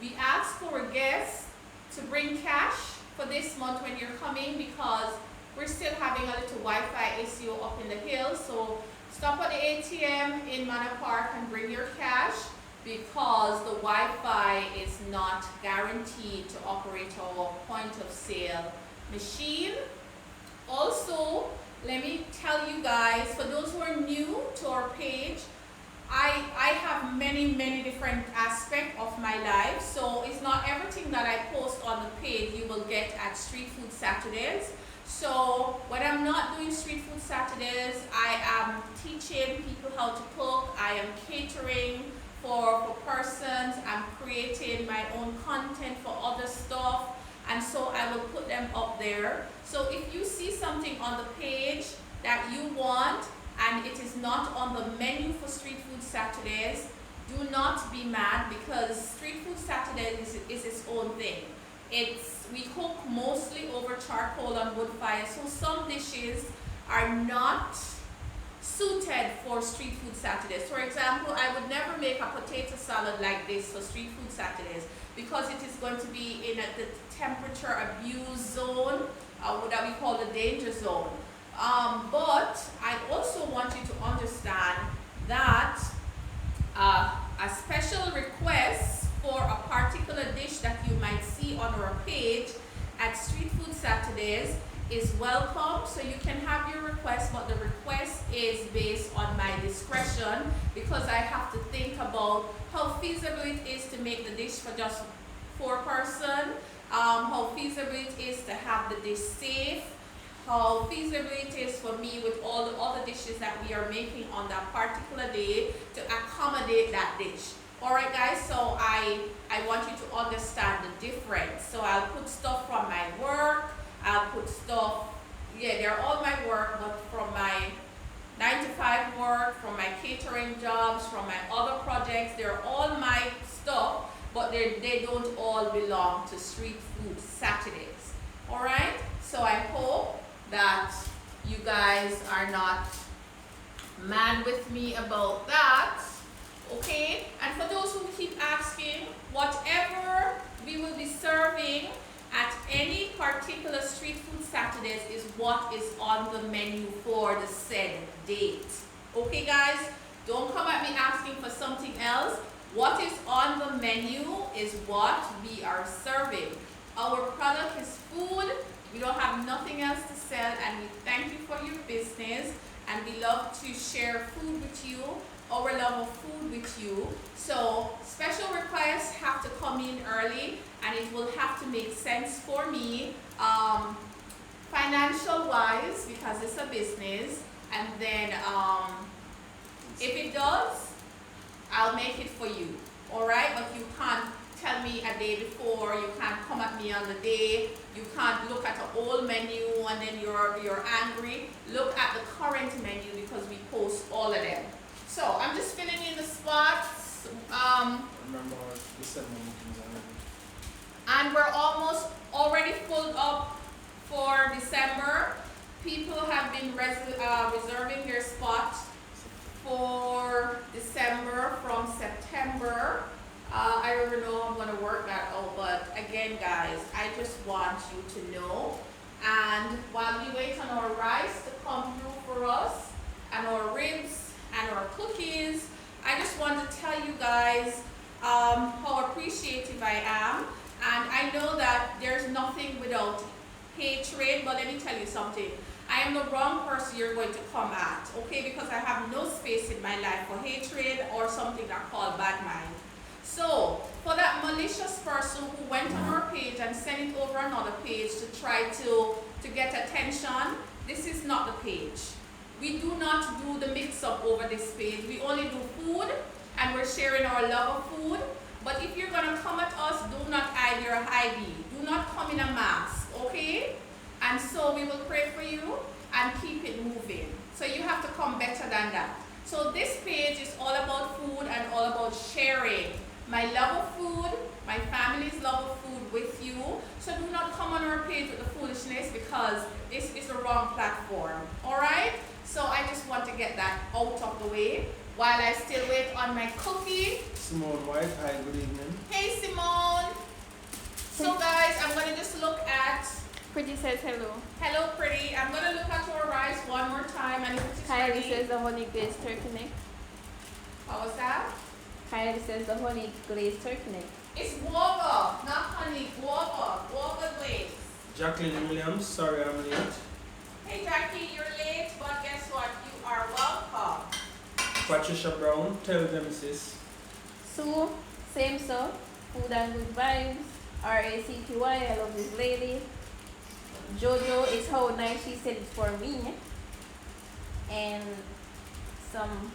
We ask for guests to bring cash for this month when you're coming, because we're still having a little Wi-Fi issue up in the hills. So stop at the ATM in Manor Park and bring your cash, because the Wi-Fi is not guaranteed to operate our point of sale machine. Also, let me tell you guys, for those who are new to our page, I have many different aspects of my life, so it's not everything that I post on the page you will get at Street Food Saturdays. So when I'm not doing Street Food Saturdays, I am teaching people how to cook, I am catering for persons, I'm creating my own content for other stuff, and so I will put them up there. So if you see something on the page that you want and it is not on the menu for Street Food Saturdays, do not be mad, because Street Food Saturdays is its own thing. We cook mostly over charcoal and wood fire, so some dishes are not suited for street food Saturdays. For example, I would never make a potato salad like this for street food Saturdays because it is going to be in the temperature abuse zone, that we call the danger zone. But I also want you to understand that a special request for a particular dish that you might see on our page at Street Food Saturdays is welcome. So you can have your request, but the request is based on my discretion because I have to think about how feasible it is to make the dish for just 4 person, how feasible it is to have the dish safe, how feasible it is for me with all the other dishes that we are making on that particular day to accommodate that dish. Alright guys, so I want you to understand the difference. So I'll put stuff from my work, I'll put stuff, yeah, they're all my work, but from my 9 to 5 work, from my catering jobs, from my other projects, they're all my stuff, but they don't all belong to Street Food Saturdays. Alright, so I hope that you guys are not mad with me about that. Okay, and for those who keep asking, whatever we will be serving at any particular Street Food Saturdays is what is on the menu for the said date. Okay guys, don't come at me asking for something else. What is on the menu is what we are serving. Our product is food. We don't have nothing else to sell, and we thank you for your business, and we love to share food with you, our love of food with you. So special requests have to come in early, and it will have to make sense for me financial wise because it's a business, and then if it does, I'll make it for you. Alright, but you can't tell me a day before, you can't come at me on the day, you can't look at an old menu and then you're angry. Look at the current menu because we post all of them. So I'm just filling in the spots. Remember December meetings already. And we're almost already filled up for December. People have been reserving their spots for December from September. I don't know I'm going to work that out, but again guys, I just want you to know. And while we wait on our rice to come through for us, and our ribs and our cookies, I just want to tell you guys how appreciative I am. And I know that there's nothing without hatred, but let me tell you something. I am the wrong person you're going to come at, okay? Because I have no space in my life for hatred or something that called bad mind. So, for that malicious person who went on our page and sent it over another page to try to get attention, this is not the page. We do not do the mix-up over this page. We only do food, and we're sharing our love of food. But if you're going to come at us, do not hide your ID. Do not come in a mask, okay? And so we will pray for you and keep it moving. So you have to come better than that. So this page is all about food and all about sharing my love of food, my family's love of food with you. So do not come on our page with the foolishness because this is the wrong platform. Alright? So I just want to get that out of the way while I still wait on my cookie. Simone White, hi, good evening. Hey Simone. So guys, I'm going to just look at... Pretty says hello. Hello Pretty. I'm going to look at our rice one more time, and if it is Kylie ready... says the honey glazed turkey neck. How was that? Kylie says the honey glazed turkey neck. It's guava, not honey. Guava. Guava glaze. Jacqueline Williams, sorry I'm late. Hey Jackie, you're late, but guess what? You are welcome. Patricia Brown, tell them sis. Sue, same so. Food and good vibes. R-A-C-T-Y, I love this lady. Jojo is how nice she said it for me. And some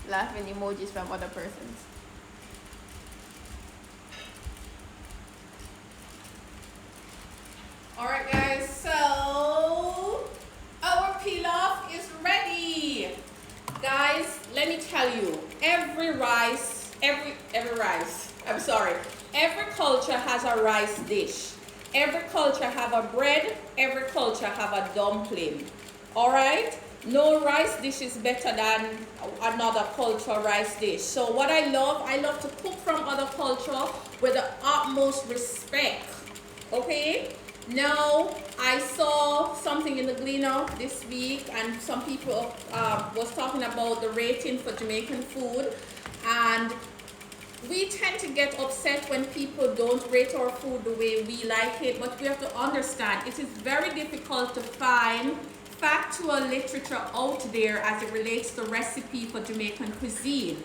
laughing emojis from other persons. Alright guys, so our pilaf is ready. Guys, let me tell you, every culture has a rice dish. Every culture have a bread, every culture have a dumpling. Alright? no rice dish is better than another culture rice dish. So what I love to cook from other culture with the utmost respect. Okay? Now, I saw something in the Gleaner this week, and some people was talking about the rating for Jamaican food, and we tend to get upset when people don't rate our food the way we like it, but we have to understand it is very difficult to find factual literature out there as it relates to recipe for Jamaican cuisine.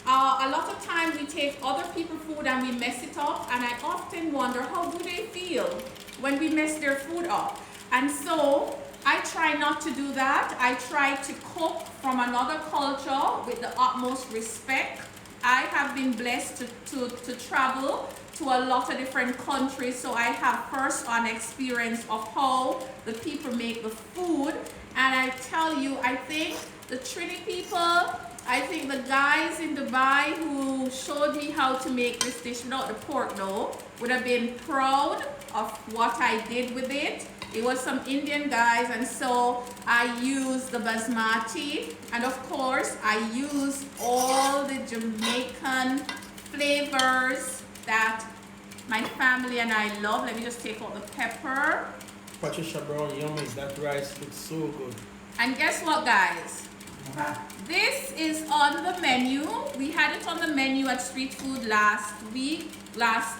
A lot of times we take other people's food and we mess it up, and I often wonder how do they feel when we mess their food up. And so I try not to do that. I try to cook from another culture with the utmost respect. I have been blessed to travel to a lot of different countries, so I have first-hand experience of how the people make the food. And I tell you, I think the Trini people, I think the guys in Dubai who showed me how to make this dish without the pork though, would have been proud of what I did with it. It was some Indian guys, and so I used the basmati, and of course I used all the Jamaican flavors that my family and I love. Let me just take out the pepper. Patricia Brown, yummy. That rice looks so good. And guess what, guys? This is on the menu. We had it on the menu at Street Food last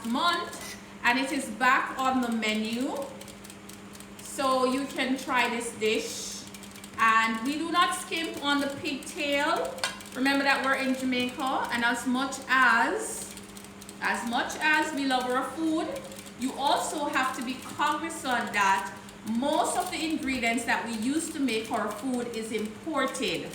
month, and it is back on the menu. So you can try this dish. And we do not skimp on the pigtail. Remember that we're in Jamaica, and as much as we love our food, you also have to be cognizant that most of the ingredients that we use to make our food is imported.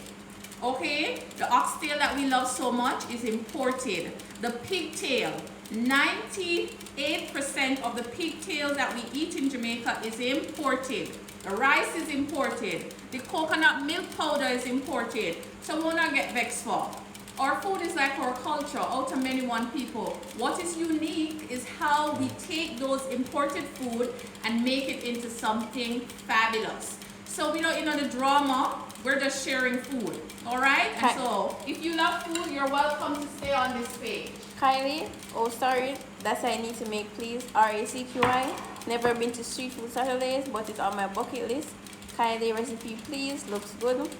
Okay? The oxtail that we love so much is imported. The pigtail, 98% of the pigtail that we eat in Jamaica is imported. The rice is imported. The coconut milk powder is imported. So we'll not get vexed for. Our food is like our culture, out of many one people. What is unique is how we take those imported food and make it into something fabulous. So we don't, the drama, we're just sharing food, all right? And so if you love food, you're welcome to stay on this page. Kylie, oh sorry, that's what I need to make, please. RACQI. Never been to Street Food Saturdays, but it's on my bucket list. Kylie recipe, please. Looks good.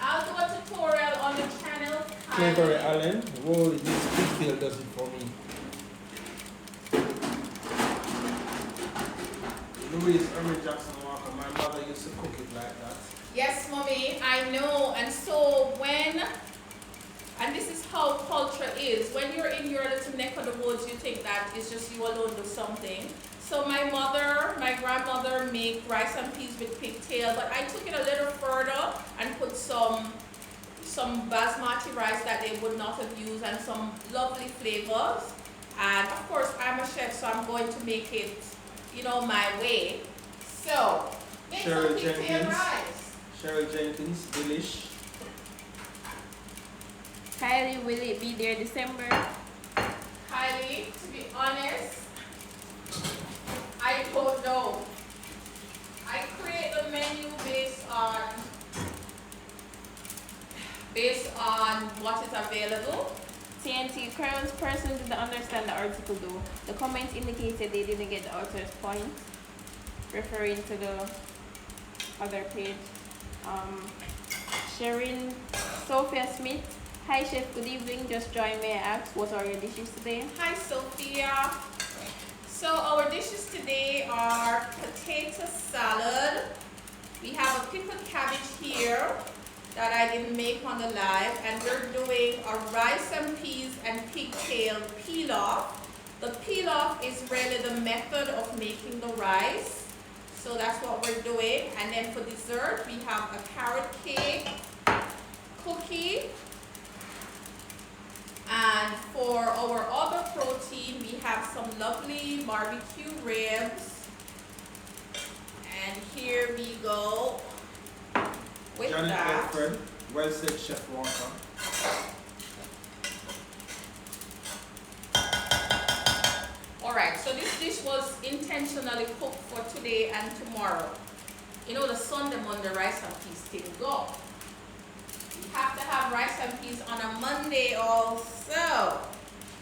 I'll do a tutorial on the channel. Flavor Allen, roll this pigtail does it for me. Louise Irving Jackson Walker, my mother used to cook it like that. Yes, mommy, I know. And so and this is how culture is. When you're in your little neck of the woods, you think that it's just you alone do something. So my grandmother made rice and peas with pigtail, but I took it a little further and put some basmati rice that they would not have used and some lovely flavors. And of course, I'm a chef, so I'm going to make it, my way. So, make some pigtail rice. Cheryl Jenkins, delish. Kylie, will it be there December? Kylie, to be honest, I don't know. I create the menu based on what is available. TNT, current person didn't understand the article though. The comments indicated they didn't get the author's point, referring to the other page. Sharon Sophia Smith. Hi chef, good evening. Just join me. I ask, what are your dishes today? Hi Sophia. So our dishes today are potato salad. We have a pickled cabbage here that I didn't make on the live, and we're doing a rice and peas and pigtail pilaf. The pilaf is really the method of making the rice. So that's what we're doing. And then for dessert, we have a carrot cake, cookie. And for our other protein, we have some lovely barbecue ribs. And here we go with Janet that. Alfred, well said, Chef Walker. Alright, so this dish was intentionally cooked for today and tomorrow. you know, the sun them on the rice and peas thing go. You have to have rice and peas on a Monday also.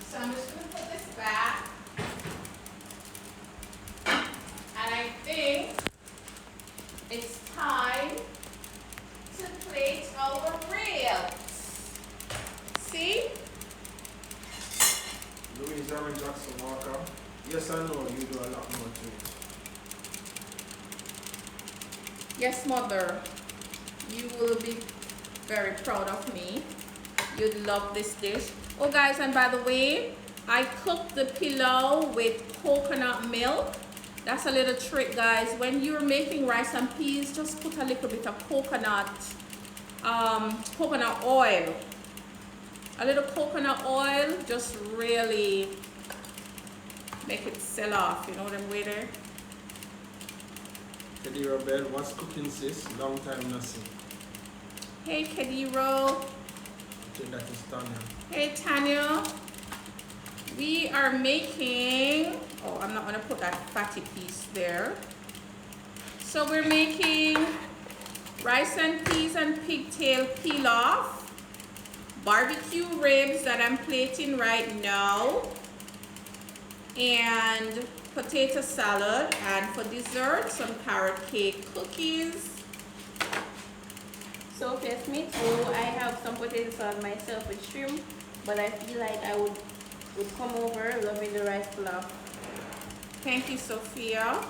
So I'm just gonna put this back. And I think it's time to plate our ribs. See? Louise Aaron Jackson Walker. Yes, I know you do a lot more to it. Yes, mother. You will be very proud of me. You'd love this dish. Oh, guys, and by the way, I cooked the pilau with coconut milk. That's a little trick, guys. When you're making rice and peas, just put a little bit of coconut oil. A little coconut oil just really make it sell off. You know what I'm with there? Kedira Bell, what's cooking, sis? Long time no see. Hey, Kediro. I think that is Tanya. Hey, Tanya. We are making, oh, I'm not gonna put that fatty piece there. So we're making rice and peas and pigtail pilaf, barbecue ribs that I'm plating right now, and potato salad, and for dessert, some carrot cake cookies. So yes, me too. I have some potato salad myself with shrimp, but I feel like I would come over loving the rice pilaf. Thank you, Sophia.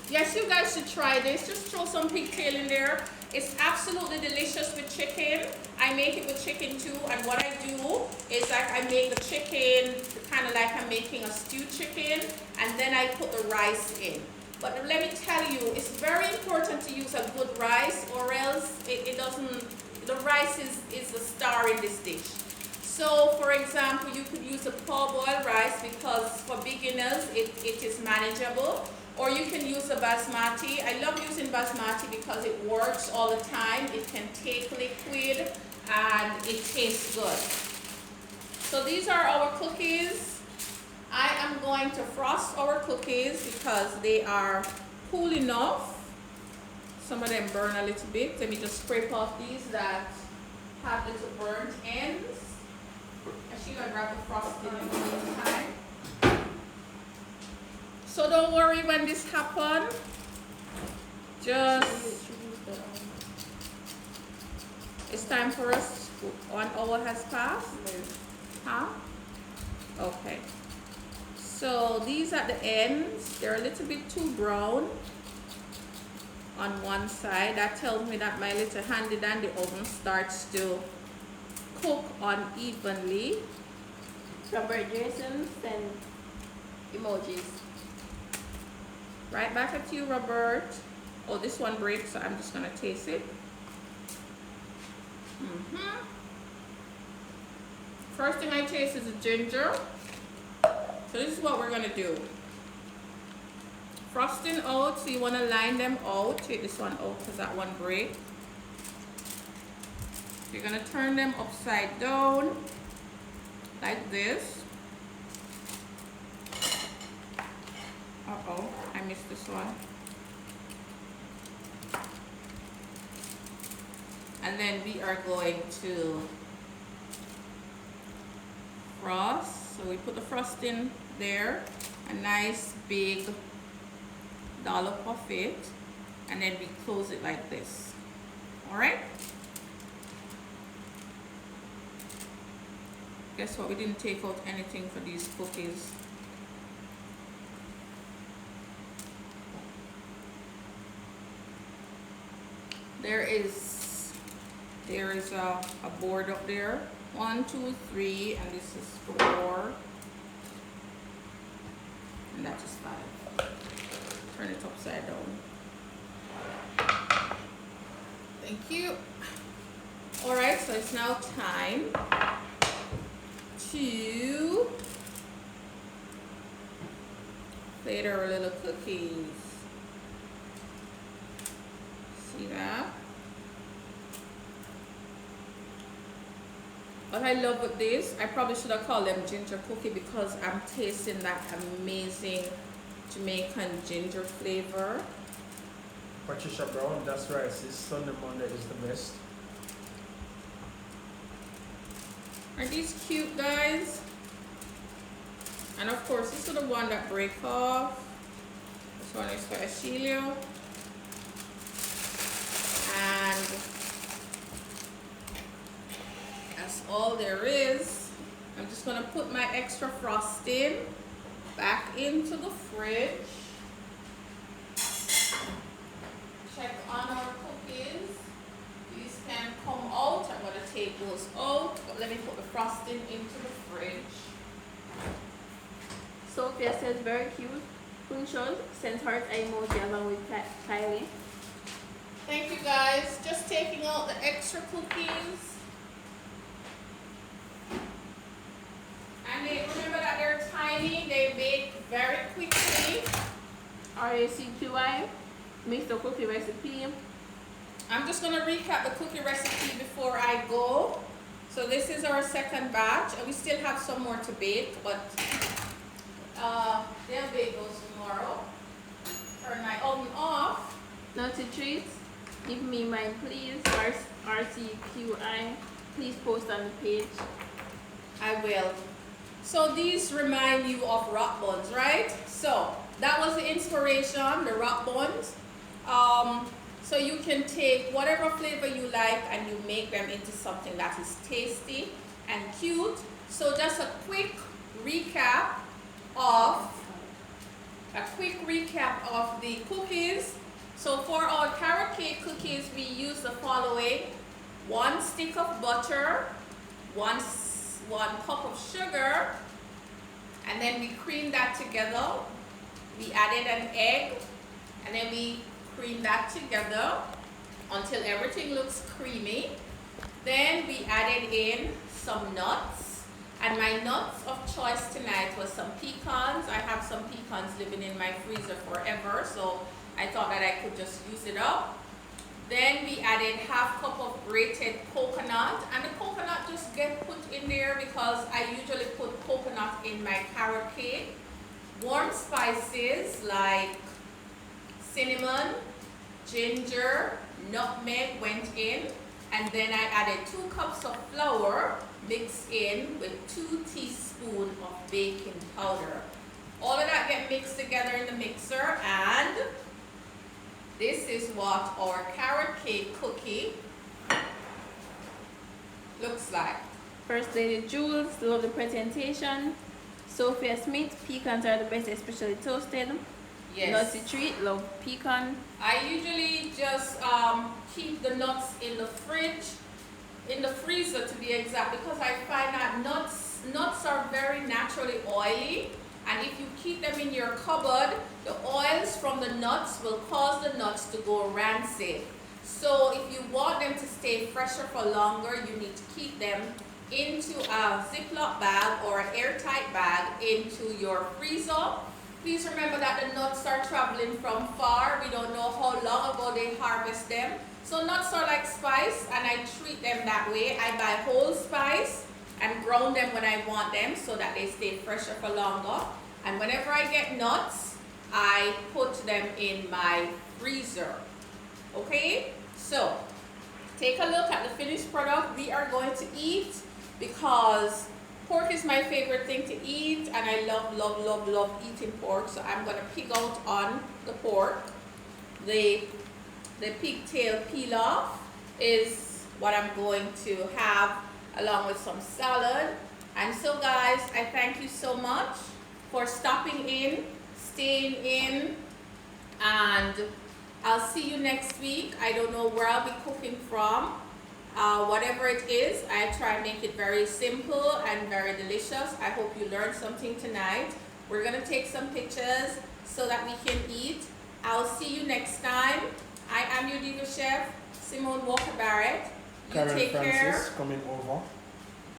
Yes, you guys should try this. Just throw some pigtail in there. It's absolutely delicious with chicken. I make it with chicken too, and what I do is like I make the chicken kind of like I'm making a stewed chicken, and then I put the rice in. But let me tell you, it's very important to use a good rice, or else it doesn't, the rice is the star in this dish. So for example, you could use a parboiled rice because for beginners it is manageable. Or you can use a basmati. I love using basmati because it works all the time. It can take liquid and it tastes good. So these are our cookies. I am going to frost our cookies because they are cool enough. Some of them burn a little bit. Let me just scrape off these that have little burnt ends. I should grab the frosting in the meantime. So don't worry when this happens. Just, it's time for us. 1 hour has passed. Huh? Okay. So these at the ends, they're a little bit too brown on one side. That tells me that my little handy dandy oven starts to cook unevenly. Robert Jason send emojis. Right back at you, Robert. Oh, this one breaks, so I'm just gonna taste it. First thing I taste is the ginger. So this is what we're gonna do. Frosting out, so you wanna line them out. Take this one out because that one breaks. You're gonna turn them upside down like this. Uh-oh, I missed this one. And then we are going to frost. So we put the frosting there, a nice big dollop of it, and then we close it like this. All right? Guess what? We didn't take out anything for these cookies. There is a board up there. 1, 2, 3, and this is 4, and that is 5. Turn it upside down. Thank you. All right, so it's now time to plate our little cookies. See that? What I love with this, I probably should have called them ginger cookie because I'm tasting that amazing Jamaican ginger flavor. Patricia Brown, that's right, sis. Sunday, Monday is the best. Are these cute, guys? And of course, this is the one that break off. This one is for Ashilio. And that's all there is. I'm just gonna put my extra frosting back into the fridge. Check on our cookies. These can come out. I'm gonna take those out, but let me put the frosting into the fridge. Sophia says very cute. Punchos sends heart emoji along with Kylie. Thank you guys. Just taking out the extra cookies. And they, remember that they're tiny, they bake very quickly. RACQI, Mr. Cookie Recipe. I'm just going to recap the cookie recipe before I go. So this is our second batch, and we still have some more to bake, but they'll bake those tomorrow. Turn my oven off. Naughty treats, give me mine please. RCQI, please post on the page. I will. So these remind you of rock buns, right? So that was the inspiration, the rock buns. So you can take whatever flavor you like and you make them into something that is tasty and cute. So just a quick recap of the cookies. So for our carrot cake cookies, we use the following: 1 stick of butter, 1 cup of sugar, and then we cream that together. We added an egg, and then we cream that together until everything looks creamy. Then we added in some nuts, and my nuts of choice tonight was some pecans. I have some pecans living in my freezer forever, so I thought that I could just use it up. Then we added 1/2 cup of grated coconut, and the coconut just get put in there because I usually put coconut in my carrot cake. Warm spices like cinnamon, ginger, nutmeg went in, and then I added 2 cups of flour mixed in with 2 teaspoons of baking powder. All of that get mixed together in the mixer, and this is what our carrot cake cookie looks like. First Lady Jules, love the presentation. Sophia Smith, pecans are the best, especially toasted. Yes. Naughty treat, love pecan. I usually just keep the nuts in the fridge, in the freezer to be exact, because I find that nuts are very naturally oily, and if you keep them in your cupboard, the oils from the nuts will cause the nuts to go rancid. So if you want them to stay fresher for longer, you need to keep them into a Ziploc bag or an airtight bag into your freezer. Please remember that the nuts are traveling from far. We don't know how long ago they harvest them. So nuts are like spice, and I treat them that way. I buy whole spice and ground them when I want them so that they stay fresher for longer. And whenever I get nuts, I put them in my freezer. Okay? So, take a look at the finished product. We are going to eat because pork is my favorite thing to eat, and I love eating pork. So I'm going to pig out on the pork. The pigtail peel off is what I'm going to have along with some salad. And so guys, I thank you so much for stopping in, staying in, and I'll see you next week. I don't know where I'll be cooking from. Whatever it is, I try and make it very simple and very delicious. I hope you learned something tonight. We're gonna take some pictures so that we can eat. I'll see you next time. I am your Diva Chef, Simone Walker-Barrett. You Karen take Francis care. coming over.